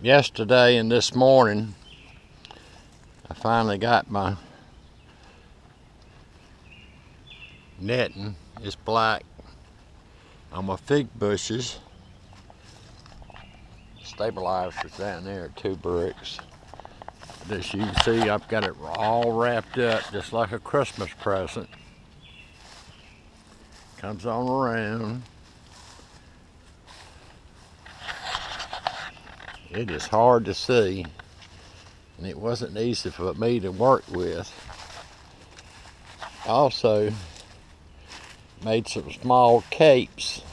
Yesterday and this morning I finally got my netting. It's black on my fig bushes. Stabilizers down there, 2 bricks. As you can see, I've got it all wrapped up just like a Christmas present. Comes on around. It is hard to see, and it wasn't easy for me to work with. I also made some small capes.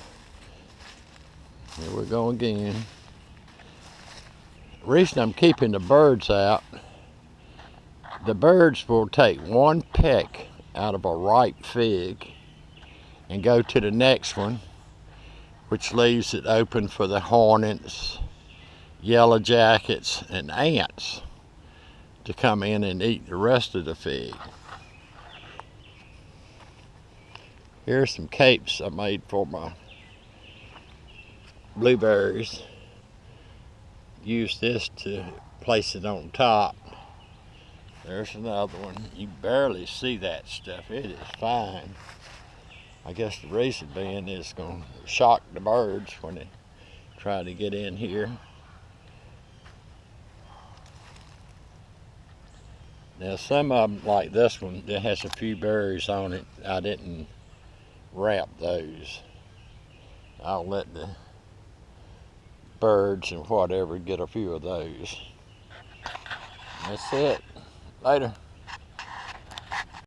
Here we go again. The reason I'm keeping the birds out, the birds will take one peck out of a ripe fig and go to the next one, which leaves it open for the hornets, yellow jackets, and ants to come in and eat the rest of the fig. Here's some capes I made for my blueberries. Use this to place it on top. There's another one. You barely see that stuff. It is fine. I guess the reason being is it's going to shock the birds when they try to get in here. Now some of them, like this one, that has a few berries on it, I didn't wrap those. I'll let the birds and whatever get a few of those. That's it. Later.